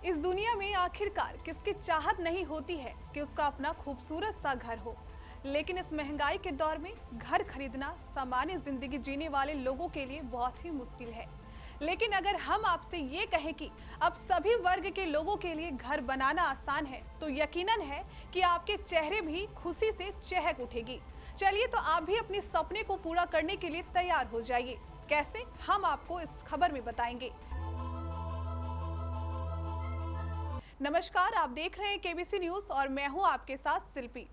इस दुनिया में आखिरकार किसकी चाहत नहीं होती है कि उसका अपना खूबसूरत सा घर हो। लेकिन इस महंगाई के दौर में घर खरीदना सामान्य जिंदगी जीने वाले लोगों के लिए बहुत ही मुश्किल है। लेकिन अगर हम आपसे ये कहें कि अब सभी वर्ग के लोगों के लिए घर बनाना आसान है, तो यकीनन है कि आपके चेहरे भी खुशी से चहक उठेगी। चलिए तो आप भी अपने सपने को पूरा करने के लिए तैयार हो जाइए। कैसे, हम आपको इस खबर में बताएंगे। नमस्कार, आप देख रहे हैं केबीसी न्यूज और मैं हूं आपके साथ शिल्पी।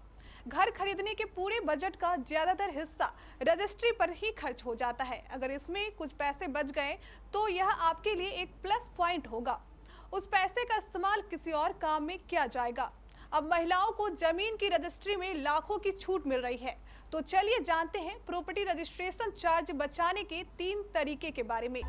घर खरीदने के पूरे बजट का ज्यादातर हिस्सा रजिस्ट्री पर ही खर्च हो जाता है। अगर इसमें कुछ पैसे बच गए तो यह आपके लिए एक प्लस पॉइंट होगा। उस पैसे का इस्तेमाल किसी और काम में किया जाएगा। अब महिलाओं को जमीन की रजिस्ट्री में लाखों की छूट मिल रही है। तो चलिए जानते हैं प्रॉपर्टी रजिस्ट्रेशन चार्ज बचाने के 3 तरीके के बारे में।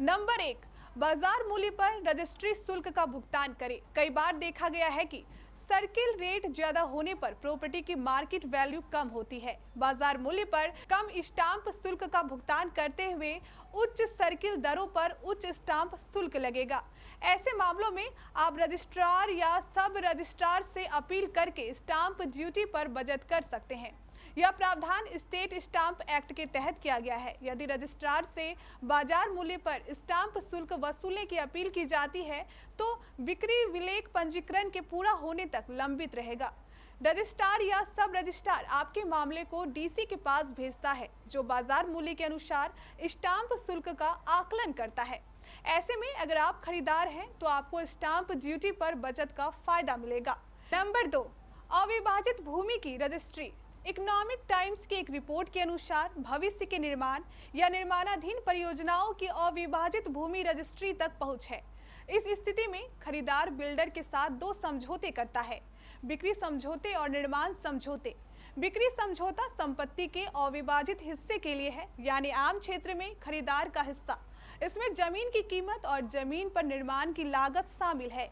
नंबर 1, बाजार मूल्य पर रजिस्ट्री शुल्क का भुगतान करें। कई बार देखा गया है कि सर्किल रेट ज्यादा होने पर प्रॉपर्टी की मार्केट वैल्यू कम होती है। बाजार मूल्य पर कम स्टाम्प शुल्क का भुगतान करते हुए उच्च सर्किल दरों पर उच्च स्टाम्प शुल्क लगेगा। ऐसे मामलों में आप रजिस्ट्रार या सब रजिस्ट्रार से अपील करके स्टाम्प ड्यूटी पर बचत कर सकते हैं। यह प्रावधान स्टेट स्टाम्प एक्ट के तहत किया गया है। यदि रजिस्ट्रार से बाजार मूल्य पर स्टाम्प शुल्क वसूलने की अपील की जाती है तो बिक्री विलेख पंजीकरण के पूरा होने तक लंबित रहेगा। रजिस्ट्रार या सब रजिस्ट्रार आपके मामले को डीसी के पास भेजता है, जो बाजार मूल्य के अनुसार स्टाम्प शुल्क का आकलन करता है। ऐसे में अगर आप खरीदार हैं तो आपको स्टाम्प ड्यूटी पर बचत का फायदा मिलेगा। नंबर 2, अविभाजित भूमि की रजिस्ट्री। इकोनॉमिक टाइम्स की एक रिपोर्ट के अनुसार भविष्य के निर्माण या निर्माणाधीन परियोजनाओं की अविभाजित भूमि रजिस्ट्री तक पहुंच है। इस स्थिति में खरीदार बिल्डर के साथ 2 समझौते करता है, बिक्री समझौते और निर्माण समझौते। बिक्री समझौता संपत्ति के अविभाजित हिस्से के लिए है, यानी आम क्षेत्र में खरीदार का हिस्सा। इसमें जमीन की कीमत और जमीन पर निर्माण की लागत शामिल है।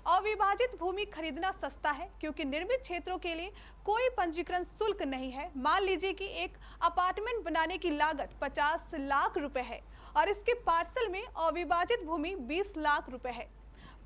अविभाजित भूमि खरीदना सस्ता है क्योंकि निर्मित क्षेत्रों के लिए कोई पंजीकरण शुल्क नहीं है। मान लीजिए कि एक अपार्टमेंट बनाने की लागत 50 लाख रुपए है और इसके पार्सल में अविभाजित भूमि 20 लाख रुपए है।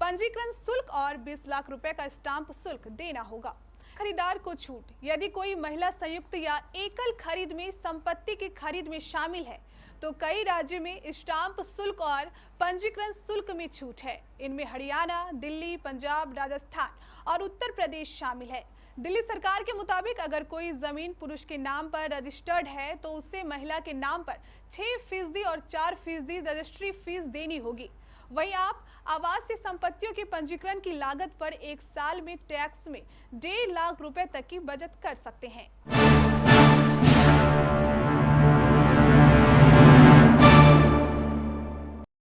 पंजीकरण शुल्क और 20 लाख रुपए का स्टाम्प शुल्क देना होगा। खरीदार को छूट। यदि कोई महिला संयुक्त या एकल खरीद में संपत्ति की खरीद में शामिल है तो कई राज्यों में स्टाम्प शुल्क और पंजीकरण शुल्क में छूट है। इनमें हरियाणा, दिल्ली, पंजाब, राजस्थान और उत्तर प्रदेश शामिल है। दिल्ली सरकार के मुताबिक अगर कोई जमीन पुरुष के नाम पर रजिस्टर्ड है तो उसे महिला के नाम पर 6% और 4% रजिस्ट्री फीस देनी होगी। वहीं आप आवासीय संपत्तियों के पंजीकरण की लागत पर 1 साल में टैक्स में 1.5 लाख रुपए तक की बचत कर सकते हैं।